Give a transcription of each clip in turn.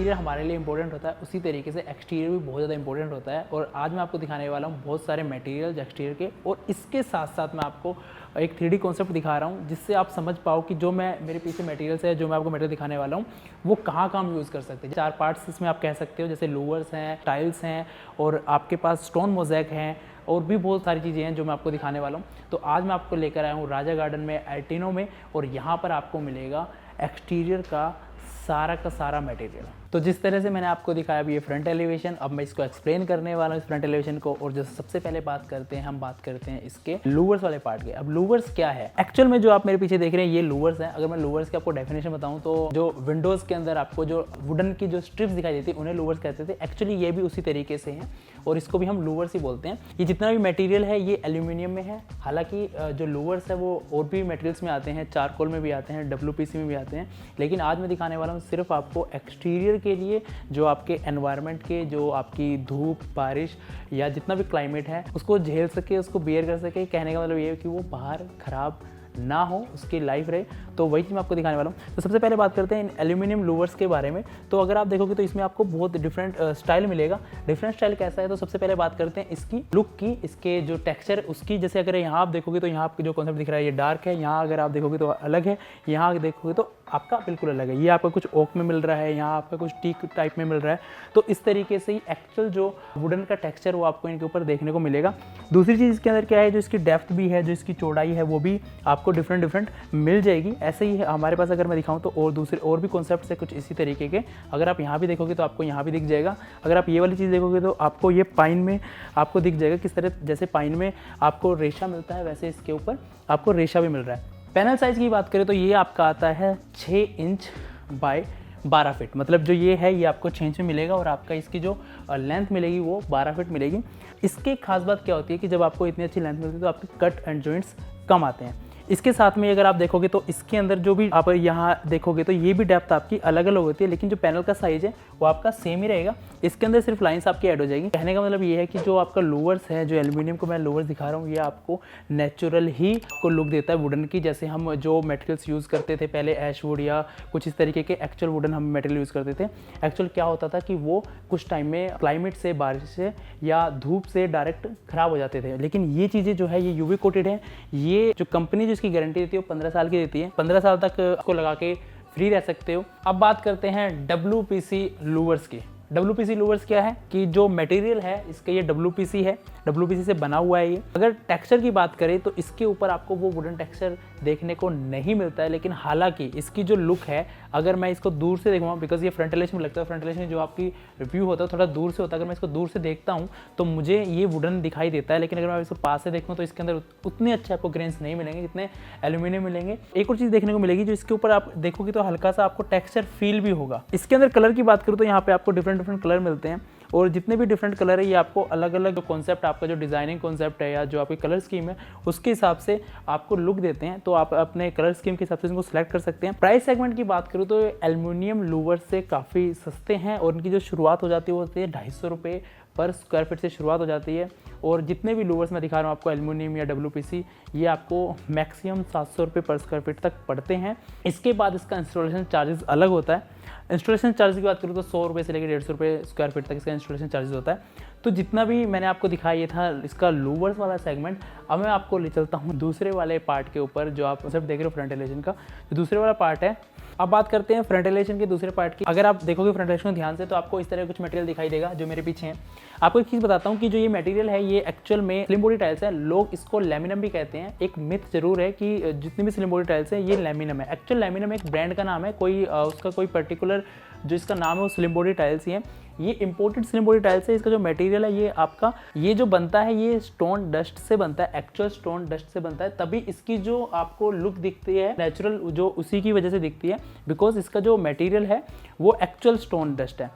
Interior हमारे लिए important होता है उसी तरीके से एक्सटीरियर भी बहुत ज़्यादा इंपॉर्टेंट होता है। और आज मैं आपको दिखाने वाला हूँ बहुत सारे मटेरियल्स एक्सटीरियर के, और इसके साथ साथ मैं आपको एक 3D कॉन्सेप्ट दिखा रहा हूँ जिससे आप समझ पाओ कि जो मैं मेरे पीछे मटेरियल्स है, जो मैं आपको मटेरियल दिखाने वाला हूँ, वो कहाँ हम यूज़ कर सकते हैं। 4 पार्ट्स इसमें आप कह सकते हो, जैसे लूवर्स हैं, टाइल्स हैं, और आपके पास स्टोन मोज़ेक हैं, और भी बहुत सारी चीज़ें हैं जो मैं आपको दिखाने वाला हूँ। तो आज मैं आपको लेकर आया हूँ राजा गार्डन में, एल्टिनो में, और यहाँ पर आपको मिलेगा एक्सटीरियर का सारा मटेरियल। तो जिस तरह से मैंने आपको दिखाया अभी ये फ्रंट एलिवेशन, अब मैं इसको एक्सप्लेन करने वाला हूँ इस फ्रंट एलिवेशन को। और जैसे सबसे पहले हम बात करते हैं इसके लूवर्स वाले पार्ट के। अब लूवर्स क्या है एक्चुअल में, जो आप मेरे पीछे देख रहे हैं ये लूवर्स हैं। अगर मैं लूवर्स की आपको डेफिनेशन बताऊं तो जो विंडोज के अंदर आपको जो वुडन की जो स्ट्रिप्स दिखाई देती है उन्हें लूवर्स कहते थे। एक्चुअली ये भी उसी तरीके से हैं और इसको भी हम लूवर्स ही बोलते हैं। ये जितना भी मटेरियल है ये एल्यूमिनियम में है। हालांकि जो लूवर्स है वो और भी मटेरियल्स में आते हैं, चारकोल में भी आते हैं, WPC में भी आते हैं, लेकिन आज मैं दिखाने वाला हूँ सिर्फ आपको एक्सटीरियर के लिए, जो आपके एनवायरनमेंट के, जो आपकी धूप, बारिश या जितना भी क्लाइमेट है उसको झेल सके, उसको बियर कर सके। कहने का मतलब ये है कि वो बाहर खराब ना हो, उसकी लाइफ रहे, तो वही चीज़ मैं आपको दिखाने वाला हूँ। तो सबसे पहले बात करते हैं इन एल्यूमिनियम लूवर्स के बारे में। तो अगर आप देखोगे तो इसमें आपको बहुत डिफरेंट स्टाइल मिलेगा। डिफरेंट स्टाइल कैसा है, तो सबसे पहले बात करते हैं इसकी लुक की, इसके जो टेक्सचर उसकी। जैसे अगर यहाँ आप देखोगे तो यहाँ आपको जो कॉन्सेप्ट दिख रहा है ये डार्क है, यहाँ अगर आप देखोगे तो अलग है, यहाँ देखोगे तो आपका बिल्कुल अलग है। ये आपका कुछ ओक में मिल रहा है, यहाँ आपका कुछ टीक टाइप में मिल रहा है। तो इस तरीके से ही एक्चुअल जो वुडन का टेक्सचर वो आपको इनके ऊपर देखने को मिलेगा। दूसरी चीज़ इसके अंदर क्या है, जो इसकी डेप्थ भी है, जो इसकी चौड़ाई है, वो भी आपको डिफरेंट मिल जाएगी। ऐसे ही है हमारे पास, अगर मैं दिखाऊं तो और दूसरे और भी कॉन्सेप्ट है कुछ इसी तरीके के। अगर आप यहाँ भी देखोगे तो आपको यहाँ भी दिख जाएगा। अगर आप ये वाली चीज़ देखोगे तो आपको ये पाइन में आपको दिख जाएगा किस तरह, जैसे पाइन में आपको रेशा मिलता है वैसे इसके ऊपर आपको रेशा भी मिल रहा है। पैनल साइज़ की बात करें तो ये आपका आता है 6 इंच बाय 12 फीट, मतलब जो ये है ये आपको 6 इंच में मिलेगा, और आपका इसकी जो लेंथ मिलेगी वो 12 फीट मिलेगी। इसकी खास बात क्या होती है कि जब आपको इतनी अच्छी लेंथ मिलती है तो आपके कट एंड जॉइंट्स कम आते हैं। इसके साथ में अगर आप देखोगे तो इसके अंदर जो भी आप यहाँ देखोगे तो ये भी डेप्थ आपकी अलग अलग होती है, लेकिन जो पैनल का साइज़ है वो आपका सेम ही रहेगा। इसके अंदर सिर्फ लाइंस आपकी ऐड हो जाएगी। कहने का मतलब ये है कि जो आपका लोवर्स है, जो एल्यूमिनियम को मैं लोवर्स दिखा रहा हूँ, ये आपको नेचुरल ही को लुक देता है वुडन की। जैसे हम जो मटेरियल्स यूज़ करते थे पहले, ऐश वुड या कुछ इस तरीके के एक्चुअल वुडन हम मटेरियल यूज़ करते थे। एक्चुअल क्या होता था कि वो कुछ टाइम में क्लाइमेट से, बारिश से या धूप से डायरेक्ट ख़राब हो जाते थे। लेकिन ये चीज़ें जो है ये UV कोटेड है। ये जो कंपनी जिसकी गारंटी देती है वो 15 साल की देती है। 15 साल तक उसको लगा के फ्री रह सकते हो। अब बात करते हैं WPC लूवर्स की। WPC लूवर्स क्या है कि जो मटेरियल है इसका ये WPC है, WPC से बना हुआ है ये। अगर टेक्सचर की बात करें तो इसके ऊपर आपको वो वुडन टेक्सचर देखने को नहीं मिलता है, लेकिन हालांकि इसकी जो लुक है, अगर मैं इसको दूर से देखूँगा, बिकॉज ये फ्रंट एलिवेशन में लगता है, फ्रंट एलिवेशन में जो आपकी व्यू होता है थोड़ा दूर से होता है। अगर मैं इसको दूर से देखता हूँ तो मुझे ये वुडन दिखाई देता है, लेकिन अगर मैं इसको पास से देखूँ तो इसके अंदर उतने अच्छे आपको ग्रेन्स नहीं मिलेंगे जितने एल्यूमिनियम मिलेंगे। एक और चीज़ देखने को मिलेगी, जो इसके ऊपर आप देखोगे तो हल्का सा आपको टेक्सचर फील भी होगा। इसके अंदर कलर की बात करूँ तो यहाँ पे आपको डिफरेंट कलर मिलते हैं, और जितने भी डिफरेंट कलर है ये आपको अलग अलग कॉन्सेप्ट, आपका जो डिज़ाइनिंग कॉन्सेप्ट है या जो आपकी कलर स्कीम है उसके हिसाब से आपको लुक देते हैं। तो आप अपने कलर स्कीम के हिसाब से इनको सिलेक्ट कर सकते हैं। प्राइस सेगमेंट की बात करूँ तो एल्यूमिनियम लूवर्स से काफ़ी सस्ते हैं, और उनकी जो शुरुआत हो जाती है वो होती है 250 रुपये पर स्क्वायर फीट से शुरुआत हो जाती है। और जितने भी लूवर्स मैं दिखा रहा हूँ आपको एल्यूमिनियम या WPC, ये आपको मैक्सिमम 700 रुपये पर स्क्वायर फीट तक पड़ते हैं। इसके बाद इसका इंस्टॉलेशन चार्जेस अलग होता है। इंस्टॉलेशन चार्ज की बात करूँ तो 100 रुपये से लेकर 150 रुपये स्क्वायर फीट तक इसका इंस्टॉलेशन चार्जेस होता है। तो जितना भी मैंने आपको दिखाया ये था इसका लूवर्स वाला सेगमेंट। अब मैं आपको ले चलता हूँ दूसरे वाले पार्ट के ऊपर, जो आप सब देख रहे हो फ्रंट एलिवेशन का जो दूसरे वाला पार्ट है। अब बात करते हैं फ्रंट एलिवेशन के दूसरे पार्ट की। अगर आप देखोगे फ्रंट एलिवेशन को ध्यान से तो आपको इस तरह कुछ मटेरियल दिखाई देगा जो मेरे पीछे है। आपको एक चीज़ बताता हूँ कि जो ये मटेरियल है ये एक्चुअल में स्लिम बॉडी टाइल्स है। लोग इसको लैमिनम भी कहते हैं। एक मिथ जरूर है कि जितनी भी स्लिम बॉडी टाइल्स है ये लैमिनम है। एक्चुअल लैमिनम एक ब्रांड का नाम है, कोई उसका कोई पर्टिकुलर जो इसका नाम है वो स्लिम बॉडी टाइल्स ही है। ये इंपोर्टेड स्लिम बॉडी टाइल्स है। इसका जो मटेरियल है ये आपका ये जो बनता है ये स्टोन डस्ट से बनता है, एक्चुअल स्टोन डस्ट से बनता है। तभी इसकी जो आपको लुक दिखती है नेचुरल, जो उसी की वजह से दिखती है, बिकॉज इसका जो मटेरियल है वो एक्चुअल स्टोन डस्ट है।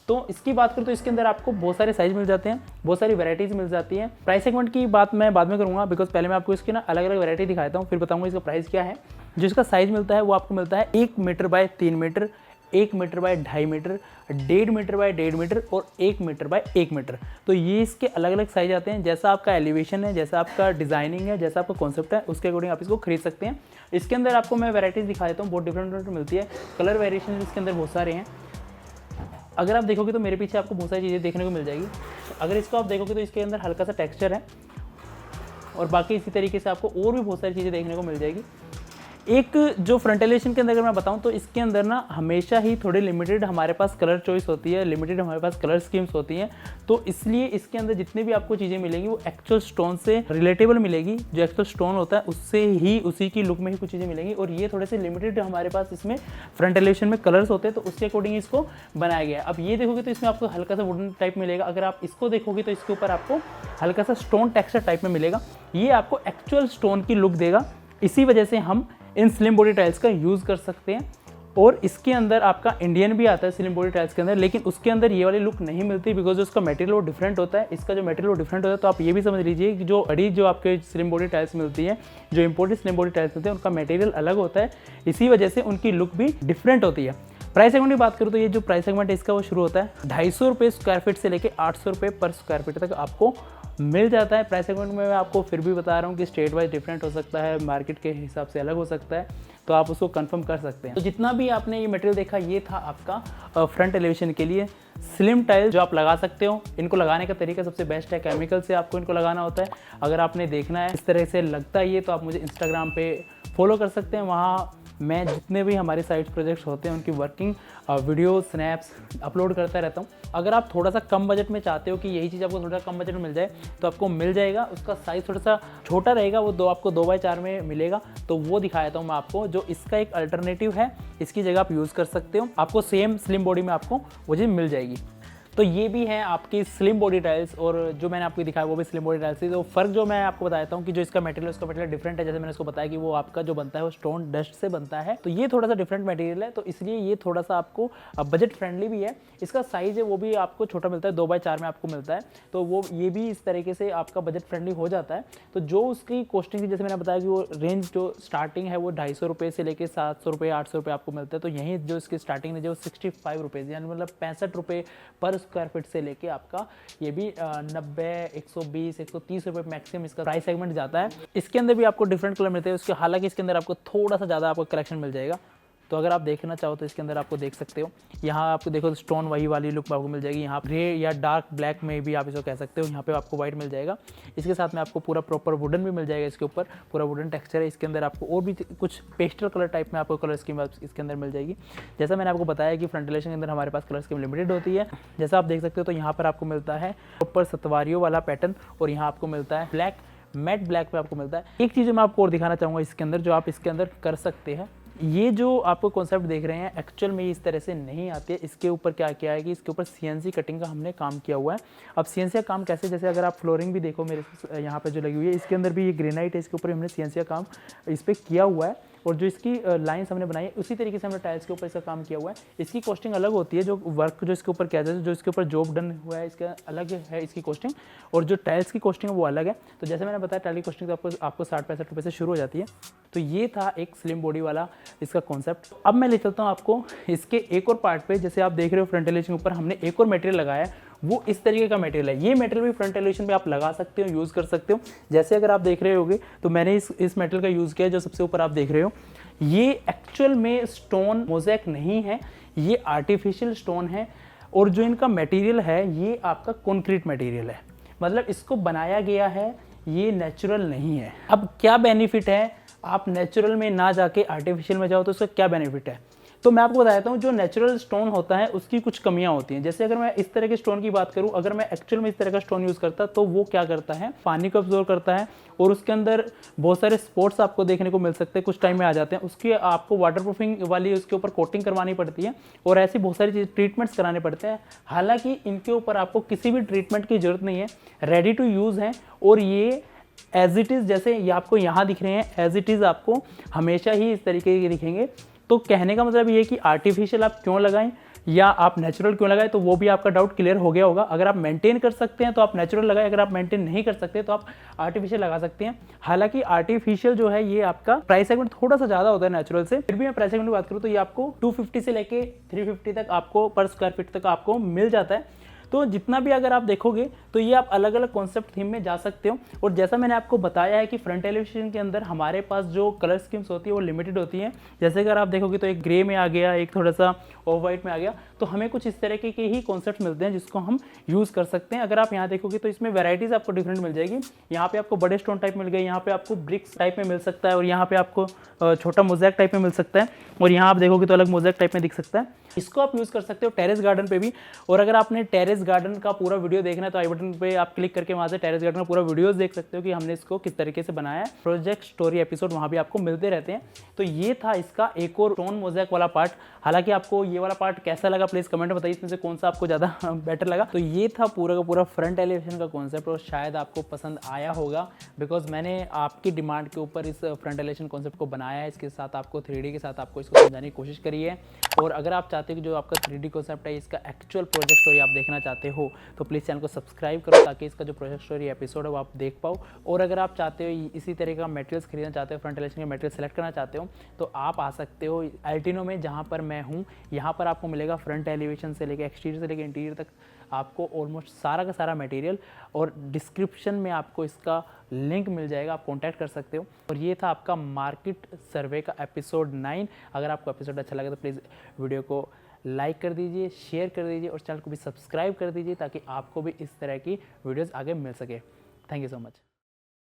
तो इसकी बात करूँ तो इसके अंदर आपको बहुत सारे साइज मिल जाते हैं, बहुत सारी वैरायटीज़ मिल जाती हैं। प्राइस सेगमेंट की बात मैं बाद में करूँगा, बिकॉज पहले मैं आपको इसकी ना अलग अलग वैरायटी दिखाता हूँ, फिर बताऊँगा इसका प्राइस क्या है। जो इसका साइज़ मिलता है वो आपको मिलता है 1 metre by 3 metre, 1 metre by 2.5 metre, 1.5 metre by 1.5 metre और 1 मीटर बाय 1 मीटर। तो ये इसके अलग अलग साइज आते हैं। जैसा आपका एलिवेशन है, जैसा आपका डिज़ाइनिंग है, जैसा आपका कॉन्सेप्ट है, उसके अकॉर्डिंग आप इसको खरीद सकते हैं। इसके अंदर आपको मैं वैरायटीज़ दिखा देता हूँ, बहुत डिफरेंट मिलती है। कलर वेरिएशन इसके अंदर बहुत सारे हैं। अगर आप देखोगे तो मेरे पीछे आपको बहुत सारी चीज़ें देखने को मिल जाएगी। अगर इसको आप देखोगे तो इसके अंदर हल्का सा टेक्सचर है और बाकी इसी तरीके से आपको और भी बहुत सारी चीज़ें देखने को मिल जाएगी। एक जो फ्रंट एलिवेशन के अंदर अगर मैं बताऊं तो इसके अंदर ना हमेशा ही थोड़ी लिमिटेड हमारे पास कलर चॉइस होती है, लिमिटेड हमारे पास कलर स्कीम्स होती हैं। तो इसलिए इसके अंदर जितनी भी आपको चीज़ें मिलेंगी वो एक्चुअल स्टोन से रिलेटेबल मिलेगी। जो एक्चुअल स्टोन होता है उससे ही, उसी की लुक में ही कुछ चीज़ें मिलेंगी। और ये थोड़े से लिमिटेड हमारे पास इसमें फ्रंट एलिवेशन में कलर्स होते हैं, तो उसके अकॉर्डिंग इसको बनाया गया है। अब ये देखोगे तो इसमें आपको हल्का सा वुडन टाइप मिलेगा। अगर आप इसको देखोगे तो इसके ऊपर आपको हल्का सा स्टोन टेक्सचर टाइप में मिलेगा। ये आपको एक्चुअल स्टोन की लुक देगा। इसी वजह से हम इन स्लिम बॉडी टाइल्स का यूज़ कर सकते हैं। और इसके अंदर आपका इंडियन भी आता है स्लिम बॉडी टाइल्स के अंदर, लेकिन उसके अंदर ये वाली लुक नहीं मिलती बिकॉज उसका मटेरियल वो डिफरेंट होता है। इसका जो मटेरियल वो डिफरेंट होता है। तो आप ये भी समझ लीजिए कि जो बड़ी जो आपके स्लिम बॉडी टाइल्स मिलती है, जो इंपोर्टेड स्लिम बॉडी टाइल्स मिलते हैं, उनका मटेरियल अलग होता है। इसी वजह से उनकी लुक भी डिफरेंट होती है। प्राइस सेगमेंट की बात करूँ तो ये जो प्राइस सेगमेंट है इसका वो शुरू होता है 250 रुपये स्क्वायर फीट से लेकर 800 रुपये पर स्क्वायर फीट तक आपको मिल जाता है। प्राइस सेगमेंट में मैं आपको फिर भी बता रहा हूँ कि स्टेट वाइज डिफरेंट हो सकता है, मार्केट के हिसाब से अलग हो सकता है, तो आप उसको कंफर्म कर सकते हैं। तो जितना भी आपने ये मटेरियल देखा ये था आपका फ्रंट एलिवेशन के लिए स्लिम टाइल जो आप लगा सकते हो। इनको लगाने का तरीका सबसे बेस्ट है, केमिकल से आपको इनको लगाना होता है। अगर आपने देखना है इस तरह से लगता है ये, तो आप मुझे इंस्टाग्राम पे फॉलो कर सकते हैं। वहाँ मैं जितने भी हमारे साइट्स प्रोजेक्ट्स होते हैं उनकी वर्किंग वीडियो स्नैप्स अपलोड करता रहता हूँ। अगर आप थोड़ा सा कम बजट में चाहते हो कि यही चीज़ आपको थोड़ा कम बजट में मिल जाए तो आपको मिल जाएगा। उसका साइज़ थोड़ा सा छोटा रहेगा, वो आपको 2x4 में मिलेगा, तो वो दिखा देता हूँ मैं आपको। जो इसका एक अल्टरनेटिव है, इसकी जगह आप यूज़ कर सकते हो। आपको सेम स्लिम बॉडी में आपको वो चीज़ मिल जाएगी। तो ये भी है आपकी स्लिम बॉडी टाइल्स, और जो मैंने आपको दिखाया वो भी स्लिम बॉडी टाइल्स थी। तो फ़र्क जो मैं आपको बताता हूँ कि जो इसका मटेरियल, उसका मटेरियल डिफरेंट है। जैसे मैंने उसको बताया कि वो आपका जो बनता है वो स्टोन डस्ट से बनता है, तो ये थोड़ा सा डिफरेंट मटेरियल है, तो इसलिए ये थोड़ा सा आपको बजट फ्रेंडली भी है। इसका साइज़ है वो भी आपको छोटा मिलता है, 2x4 में आपको मिलता है, तो वो ये भी इस तरीके से आपका बजट फ्रेंडली हो जाता है। तो जो उसकी कॉस्टिंग थी, जैसे मैंने बताया कि वो रेंज जो स्टार्टिंग है वो 250 रुपये से लेकर 700 रुपये 800 रुपये आपको मिलता है। तो यहीं जो इसकी स्टार्टिंग है जो 65 रुपीज़, यानी मतलब 65 रुपये पर स्क्वायर फीट से लेके आपका ये भी 90, 120, 130 रुपये मैक्सिमम इसका प्राइस सेगमेंट जाता है। इसके अंदर भी आपको डिफरेंट कलर मिलते हैं उसके, हालांकि इसके अंदर आपको थोड़ा सा ज़्यादा आपको कलेक्शन मिल जाएगा। तो अगर आप देखना चाहो तो इसके अंदर आपको देख सकते हो, यहाँ आपको देखो स्टोन वही वाली लुक आपको मिल जाएगी। यहाँ ग्रे या डार्क ब्लैक में भी आप इसको कह सकते हो, यहाँ पे आपको व्हाइट मिल जाएगा। इसके साथ में आपको पूरा प्रॉपर वुडन भी मिल जाएगा, इसके ऊपर पूरा वुडन टेक्सचर है। इसके अंदर आपको और भी कुछ पेस्टल कलर टाइप में आपको कलर स्कीम इसके अंदर मिल जाएगी। जैसा मैंने आपको बताया कि फ्रंट एलिवेशन के अंदर हमारे पास कलर स्कीम लिमिटेड होती है। जैसा आप देख सकते हो तो यहाँ पर आपको मिलता है ऊपर सतवारियों वाला पैटर्न, और यहाँ आपको मिलता है ब्लैक, मैट ब्लैक पे आपको मिलता है। एक चीज़ मैं आपको और दिखाना चाहूँगा इसके अंदर, जो आप इसके अंदर कर सकते हैं। ये जो आपको कॉन्सेप्ट देख रहे हैं एक्चुअल में इस तरह से नहीं आती है। इसके ऊपर क्या किया है कि इसके ऊपर CNC कटिंग का हमने काम किया हुआ है। अब CNC का काम कैसे, जैसे अगर आप फ्लोरिंग भी देखो मेरे यहाँ पे जो लगी हुई है, इसके अंदर भी ये ग्रेनाइट है, इसके ऊपर हमने CNC का काम इस पर किया हुआ है। और जो इसकी लाइंस हमने बनाई है उसी तरीके से हमने टाइल्स के ऊपर इसका काम किया हुआ है। इसकी कॉस्टिंग अलग होती है, जो वर्क जो इसके ऊपर किया जाता है, जो इसके ऊपर जॉब डन हुआ है इसका अलग है इसकी कॉस्टिंग, और जो टाइल्स की कॉस्टिंग है वो अलग है। तो जैसे मैंने बताया टाइल की कॉस्टिंग तो आपको 60-65 रुपये से शुरू हो जाती है। तो ये था एक स्लिम बॉडी वाला इसका कॉन्सेप्ट। अब मैं ले चलता हूँ आपको इसके एक और पार्ट पे। जैसे आप देख रहे हो फ्रंट एलिवेशन के ऊपर हमने एक और मटेरियल लगाया है, वो इस तरीके का मटेरियल है। ये मटेरियल भी फ्रंट एलिवेशन पे आप लगा सकते हो, यूज़ कर सकते हो। जैसे अगर आप देख रहे होगे तो मैंने इस मटेरियल का यूज़ किया है, जो सबसे ऊपर आप देख रहे हो। ये एक्चुअल में स्टोन मोज़ेक नहीं है, ये आर्टिफिशियल स्टोन है, और जो इनका मटेरियल है ये आपका कंक्रीट मटेरियल है, मतलब इसको बनाया गया है, ये नेचुरल नहीं है। अब क्या बेनिफिट है, आप नेचुरल में ना जाके आर्टिफिशियल में जाओ तो उसका क्या बेनिफिट है, तो मैं आपको बताता हूँ। जो नेचुरल स्टोन होता है उसकी कुछ कमियां होती हैं। जैसे अगर मैं इस तरह के स्टोन की बात करूँ, अगर मैं एक्चुअल में इस तरह का स्टोन यूज़ करता तो वो क्या करता है, पानी को अब्जॉर्ब करता है, और उसके अंदर बहुत सारे स्पॉट्स आपको देखने को मिल सकते हैं, कुछ टाइम में आ जाते हैं। उसकी आपको वाटर प्रूफिंग वाली उसके ऊपर कोटिंग करवानी पड़ती है, और ऐसी बहुत सारी चीज़ ट्रीटमेंट्स कराने पड़ते हैं। हालांकि इनके ऊपर आपको किसी भी ट्रीटमेंट की जरूरत नहीं है, रेडी टू यूज़ है, और ये एज इट इज़ जैसे ये आपको यहाँ दिख रहे हैं एज इट इज़ आपको हमेशा ही इस तरीके के दिखेंगे। तो कहने का मतलब ये कि आर्टिफिशियल आप क्यों लगाएं या आप नेचुरल क्यों लगाएं, तो वो भी आपका डाउट क्लियर हो गया होगा। अगर आप मेंटेन कर सकते हैं तो आप नेचुरल लगाएं, अगर आप मेंटेन नहीं कर सकते तो आप आर्टिफिशियल लगा सकते हैं। हालांकि आर्टिफिशियल जो है ये आपका प्राइस सेगमेंट थोड़ा सा ज़्यादा होता है नेचुरल से, फिर भी मैं प्राइस सेगमेंट की बात करूँ तो ये आपको 250 से लेके 350 तक आपको पर स्क्वायर फीट तक आपको मिल जाता है। तो जितना भी अगर आप देखोगे तो ये आप अलग अलग कॉन्सेप्ट थीम में जा सकते हो। और जैसा मैंने आपको बताया है कि फ्रंट एलिवेशन के अंदर हमारे पास जो कलर स्कीम्स होती है वो लिमिटेड होती हैं। जैसे अगर आप देखोगे तो एक ग्रे में आ गया, एक थोड़ा सा ऑफ वाइट में आ गया, तो हमें कुछ इस तरह के ही कॉन्सेप्ट मिलते हैं जिसको हम यूज़ कर सकते हैं। अगर आप यहाँ देखोगे तो इसमें वैराइटीज़ आपको डिफरेंट मिल जाएगी। यहाँ पे आपको बड़े स्टोन टाइप मिल गए, यहाँ पे आपको ब्रिक्स टाइप में मिल सकता है, और यहाँ पे आपको छोटा मोज़ेक टाइप में मिल सकता है, और यहाँ आप देखोगे तो अलग मोज़ेक टाइप में दिख सकता है। इसको आप यूज़ कर सकते हो टेरेस गार्डन पे भी। और अगर आपने टेरेस गार्डन का पूरा वीडियो देखना है तो आई बटन पे आप क्लिक करके वहाँ से टेरेस गार्डन का पूरा वीडियोस देख सकते हो कि हमने इसको किस तरीके से बनाया है। प्रोजेक्ट स्टोरी एपिसोड वहाँ भी आपको मिलते रहते हैं। तो ये था इसका एक और स्टोन मोज़ेक वाला पार्ट। हालांकि आपको ये वाला पार्ट कैसा लगा प्लीज़ कमेंट में बताइए, इसमें से कौन सा आपको ज़्यादा बेटर लगा। तो ये था पूरा का पूरा फ्रंट एलिवेशन का कॉन्सेप्ट, और शायद आपको पसंद आया होगा बिकॉज मैंने आपकी डिमांड के ऊपर इस फ्रंट एलिवेशन कॉन्सेप्ट को बनाया है। इसके साथ आपको 3D के साथ आपको इसको समझाने की कोशिश करी है। और अगर आप चाहते हो कि जो आपका 3D कॉन्सेप्ट है इसका एक्चुअल प्रोजेक्ट स्टोरी आप देखना चाहते हो तो प्लीज़ चैनल को सब्सक्राइब करो ताकि इसका जो प्रोजेक्ट स्टोरी एपिसोड है वो आप देख पाओ। और अगर आप चाहते हो इसी तरह का मटेरियल्स खरीदना चाहते हो, फ्रंट एलिवेशन के मटेरियल सेलेक्ट करना चाहते हो, तो आप आ सकते हो अल्टीनो में जहाँ पर मैं हूँ। यहाँ पर आपको मिलेगा फ्रंट एलिवेशन से लेकर एक्सटीरियर से लेकर इंटीरियर तक आपको ऑलमोस्ट सारा का सारा मटेरियल, और डिस्क्रिप्शन में आपको इसका लिंक मिल जाएगा, आप कांटेक्ट कर सकते हो। और ये था आपका मार्केट सर्वे का एपिसोड 9। अगर आपको एपिसोड अच्छा लगे तो प्लीज़ वीडियो को लाइक कर दीजिए, शेयर कर दीजिए, और चैनल को भी सब्सक्राइब कर दीजिए ताकि आपको भी इस तरह की वीडियोस आगे मिल सके। Thank you so much.